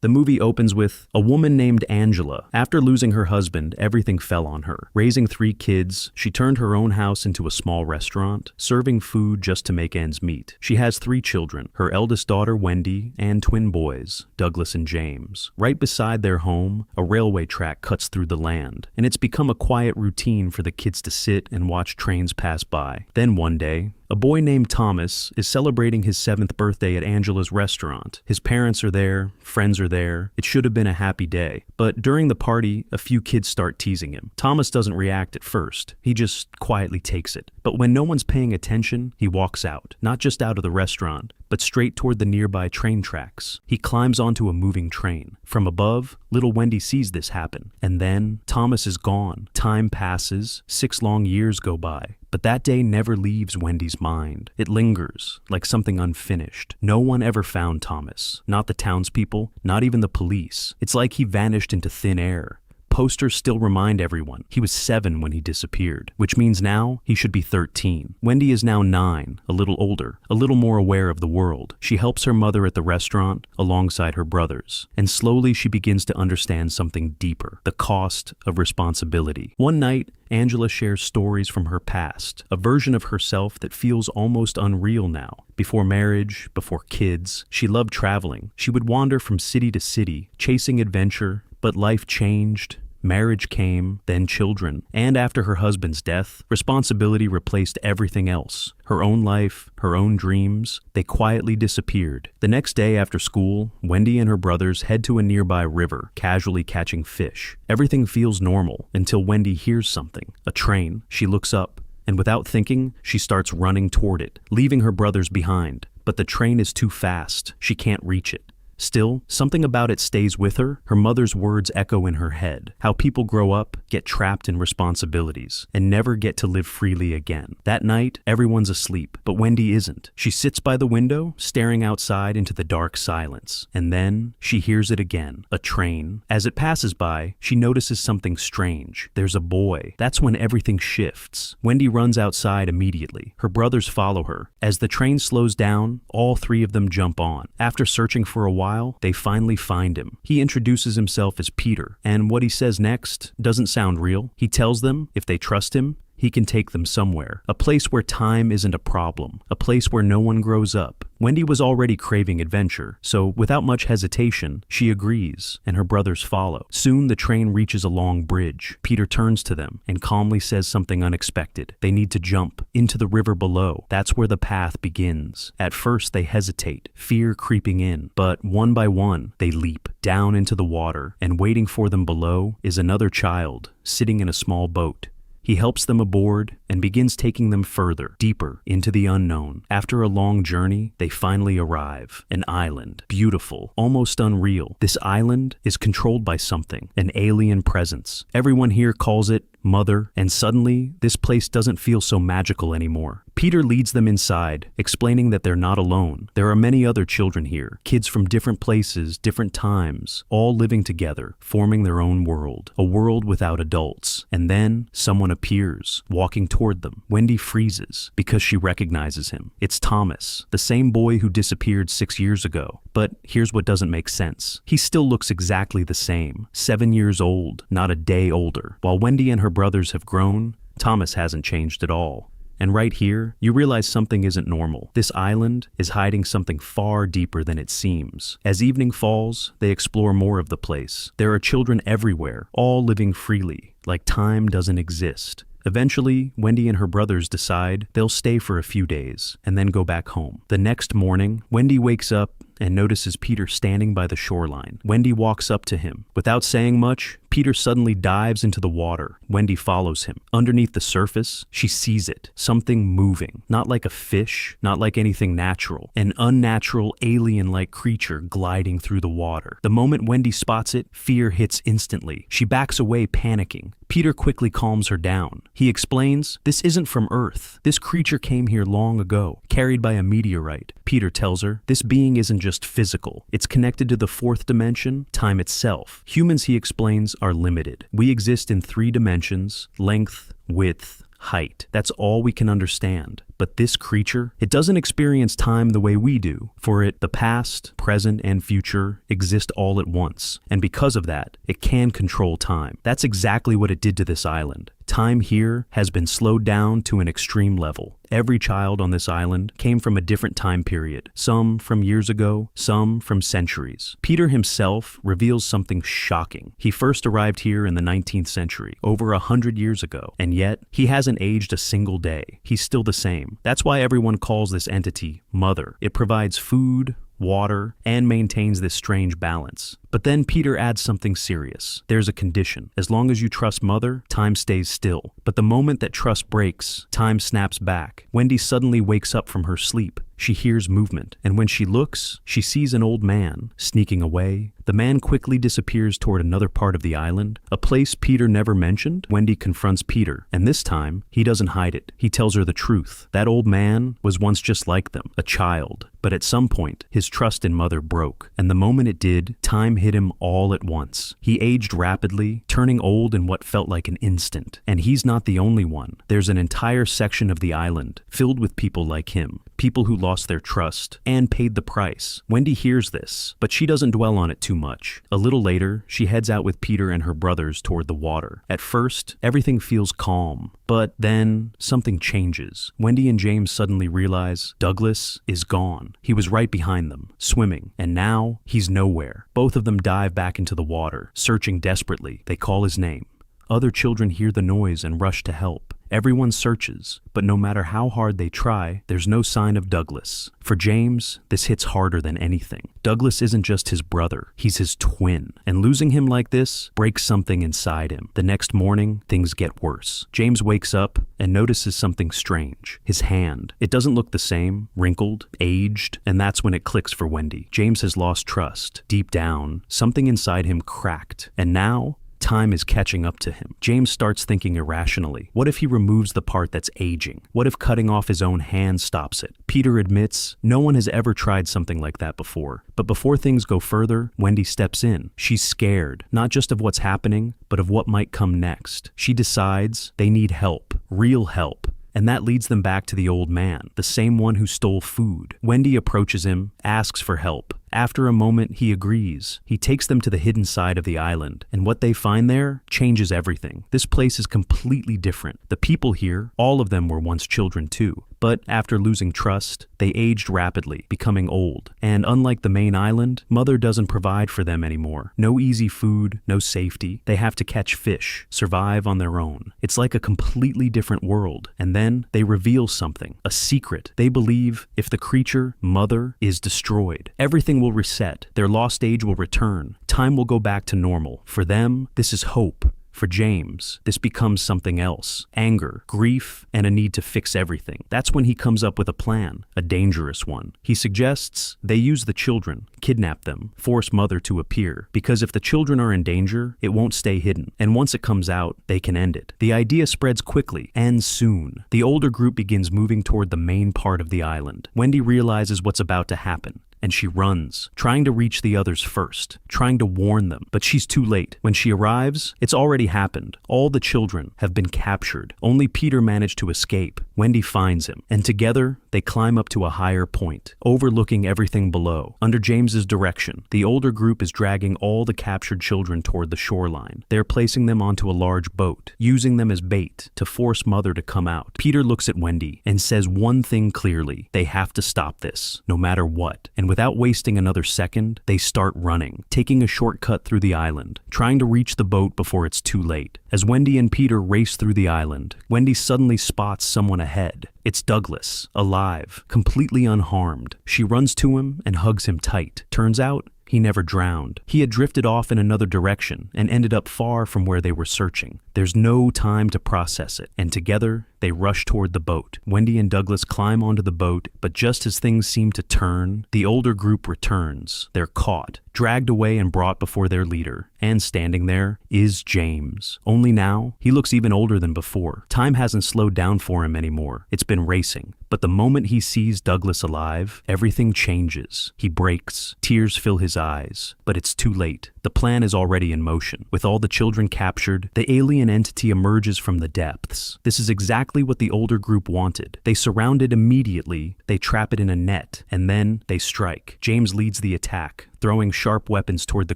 The movie opens with a woman named Angela. After losing her husband, everything fell on her. Raising 3 kids, she turned her own house into a small restaurant, serving food just to make ends meet. She has 3 children, her eldest daughter Wendy, and twin boys, Douglas and James. Right beside their home, a railway track cuts through the land, and it's become a quiet routine for the kids to sit and watch trains pass by. Then one day, a boy named Thomas is celebrating his 7th birthday at Angela's restaurant. His parents are there, friends are there. It should have been a happy day. But during the party, a few kids start teasing him. Thomas doesn't react at first. He just quietly takes it. But when no one's paying attention, he walks out. Not just out of the restaurant, but straight toward the nearby train tracks. He climbs onto a moving train. From above, little Wendy sees this happen. And then, Thomas is gone. Time passes. 6 long years go by. But that day never leaves Wendy's mind. It lingers, like something unfinished. No one ever found Thomas. Not the townspeople, not even the police. It's like he vanished into thin air. Posters still remind everyone he was 7 when he disappeared, which means now he should be 13. Wendy is now 9, a little older, a little more aware of the world. She helps her mother at the restaurant alongside her brothers, and slowly she begins to understand something deeper, the cost of responsibility. One night, Angela shares stories from her past, a version of herself that feels almost unreal now. Before marriage, before kids, she loved traveling. She would wander from city to city, chasing adventure, but life changed. Marriage came, then children, and after her husband's death, responsibility replaced everything else. Her own life, her own dreams, they quietly disappeared. The next day after school, Wendy and her brothers head to a nearby river, casually catching fish. Everything feels normal until Wendy hears something, a train. She looks up, and without thinking, she starts running toward it, leaving her brothers behind. But the train is too fast. She can't reach it. Still, something about it stays with her. Her mother's words echo in her head. How people grow up, get trapped in responsibilities, and never get to live freely again. That night, everyone's asleep, but Wendy isn't. She sits by the window, staring outside into the dark silence. And then, she hears it again, a train. As it passes by, she notices something strange. There's a boy. That's when everything shifts. Wendy runs outside immediately. Her brothers follow her. As the train slows down, all 3 of them jump on. After searching for a while, they finally find him. He introduces himself as Peter, and what he says next doesn't sound real. He tells them if they trust him, he can take them somewhere. A place where time isn't a problem. A place where no one grows up. Wendy was already craving adventure, so without much hesitation, she agrees, and her brothers follow. Soon the train reaches a long bridge. Peter turns to them and calmly says something unexpected. They need to jump into the river below. That's where the path begins. At first they hesitate, fear creeping in, but one by one, they leap down into the water, and waiting for them below is another child sitting in a small boat. He helps them aboard and begins taking them further, deeper into the unknown. After a long journey, they finally arrive. An island. Beautiful, almost unreal. This island is controlled by something, an alien presence. Everyone here calls it Mother, and suddenly, this place doesn't feel so magical anymore. Peter leads them inside, explaining that they're not alone. There are many other children here, kids from different places, different times, all living together, forming their own world, a world without adults. And then, someone appears, walking toward them. Wendy freezes, because she recognizes him. It's Thomas, the same boy who disappeared 6 years ago. But here's what doesn't make sense. He still looks exactly the same, 7 years old, not a day older. While Wendy and her brothers have grown, Thomas hasn't changed at all. And right here, you realize something isn't normal. This island is hiding something far deeper than it seems. As evening falls, they explore more of the place. There are children everywhere, all living freely, like time doesn't exist. Eventually, Wendy and her brothers decide they'll stay for a few days and then go back home. The next morning, Wendy wakes up and notices Peter standing by the shoreline. Wendy walks up to him. Without saying much, Peter suddenly dives into the water. Wendy follows him. Underneath the surface, she sees it. Something moving. Not like a fish, not like anything natural. An unnatural, alien-like creature gliding through the water. The moment Wendy spots it, fear hits instantly. She backs away, panicking. Peter quickly calms her down. He explains, "This isn't from Earth. This creature came here long ago, carried by a meteorite." Peter tells her, "This being isn't just physical. It's connected to the 4th dimension, time itself. Humans," he explains, "are limited. We exist in 3 dimensions, length, width, height. That's all we can understand. But this creature, it doesn't experience time the way we do. For it, the past, present, and future exist all at once. And because of that, it can control time. That's exactly what it did to this island. Time here has been slowed down to an extreme level. Every child on this island came from a different time period, some from years ago, some from centuries. Peter himself reveals something shocking. He first arrived here in the 19th century, over 100 years ago, and yet he hasn't aged a single day. He's still the same. That's why everyone calls this entity Mother. It provides food, water, and maintains this strange balance. But then Peter adds something serious. There's a condition. As long as you trust Mother, time stays still. But the moment that trust breaks, time snaps back. Wendy suddenly wakes up from her sleep. She hears movement, and when she looks, she sees an old man sneaking away. The man quickly disappears toward another part of the island, a place Peter never mentioned. Wendy confronts Peter, and this time, he doesn't hide it. He tells her the truth. That old man was once just like them, a child. But at some point, his trust in Mother broke, and the moment it did, time hit him all at once. He aged rapidly, turning old in what felt like an instant. And he's not the only one. There's an entire section of the island filled with people like him, people who lost their trust and paid the price. Wendy hears this, but she doesn't dwell on it too much. A little later, she heads out with Peter and her brothers toward the water. At first, everything feels calm, but then something changes. Wendy and James suddenly realize Douglas is gone. He was right behind them, swimming, and now he's nowhere. Both of them dive back into the water, searching desperately. They call his name. Other children hear the noise and rush to help. Everyone searches, but no matter how hard they try, there's no sign of Douglas. For James, this hits harder than anything. Douglas isn't just his brother, he's his twin. And losing him like this breaks something inside him. The next morning, things get worse. James wakes up and notices something strange. His hand. It doesn't look the same, wrinkled, aged, and that's when it clicks for Wendy. James has lost trust. Deep down, something inside him cracked. And now, time is catching up to him. James starts thinking irrationally. What if he removes the part that's aging? What if cutting off his own hand stops it? Peter admits no one has ever tried something like that before. But before things go further, Wendy steps in. She's scared, not just of what's happening, but of what might come next. She decides they need help, real help. And that leads them back to the old man, the same one who stole food. Wendy approaches him, asks for help. After a moment, he agrees. He takes them to the hidden side of the island, and what they find there changes everything. This place is completely different. The people here, all of them were once children too. But after losing trust, they aged rapidly, becoming old. And unlike the main island, Mother doesn't provide for them anymore. No easy food, no safety. They have to catch fish, survive on their own. It's like a completely different world. And then they reveal something, a secret. They believe if the creature, Mother, is destroyed, everything will reset. Their lost age will return. Time will go back to normal. For them, this is hope. For James, this becomes something else. Anger, grief, and a need to fix everything. That's when he comes up with a plan, a dangerous one. He suggests they use the children, kidnap them, force Mother to appear. Because if the children are in danger, it won't stay hidden. And once it comes out, they can end it. The idea spreads quickly, and soon. The older group begins moving toward the main part of the island. Wendy realizes what's about to happen. And she runs, trying to reach the others first, trying to warn them. But she's too late. When she arrives, it's already happened. All the children have been captured. Only Peter managed to escape. Wendy finds him, and together, they climb up to a higher point, overlooking everything below. Under James's direction, the older group is dragging all the captured children toward the shoreline. They're placing them onto a large boat, using them as bait to force Mother to come out. Peter looks at Wendy and says one thing clearly. They have to stop this, no matter what. And without wasting another second, they start running, taking a shortcut through the island, trying to reach the boat before it's too late. As Wendy and Peter race through the island, Wendy suddenly spots someone ahead. It's Douglas, alive, completely unharmed. She runs to him and hugs him tight. Turns out, he never drowned. He had drifted off in another direction and ended up far from where they were searching. There's no time to process it, and together, they rush toward the boat. Wendy and Douglas climb onto the boat, but just as things seem to turn, the older group returns. They're caught, dragged away and brought before their leader. And standing there is James. Only now, he looks even older than before. Time hasn't slowed down for him anymore. It's been racing. But the moment he sees Douglas alive, everything changes. He breaks. Tears fill his eyes. But it's too late. The plan is already in motion. With all the children captured, the alien entity emerges from the depths. This is exactly what the older group wanted. They surround it immediately, they trap it in a net, and then they strike. James leads the attack, throwing sharp weapons toward the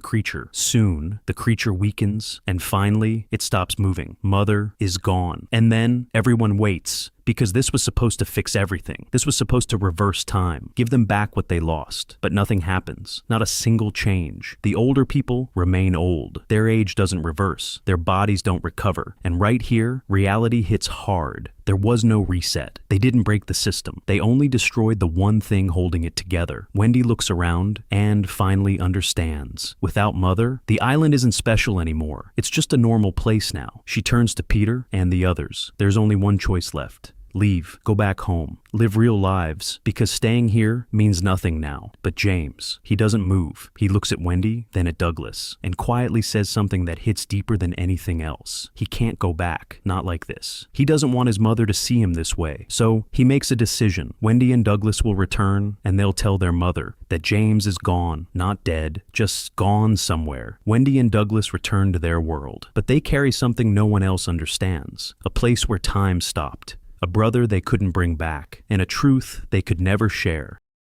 creature. Soon, the creature weakens, and finally, it stops moving. Mother is gone. And then, everyone waits, because this was supposed to fix everything. This was supposed to reverse time, give them back what they lost. But nothing happens. Not a single change. The older people remain old. Their age doesn't reverse. Their bodies don't recover. And right here, reality hits hard. There was no reset. They didn't break the system. They only destroyed the one thing holding it together. Wendy looks around and finally understands. Without Mother, the island isn't special anymore. It's just a normal place now. She turns to Peter and the others. There's only one choice left. Leave, go back home, live real lives, because staying here means nothing now. But James, he doesn't move. He looks at Wendy, then at Douglas, and quietly says something that hits deeper than anything else. He can't go back, not like this. He doesn't want his mother to see him this way, so he makes a decision. Wendy and Douglas will return, and they'll tell their mother that James is gone, not dead, just gone somewhere. Wendy and Douglas return to their world, but they carry something no one else understands, a place where time stopped. A brother they couldn't bring back, and a truth they could never share.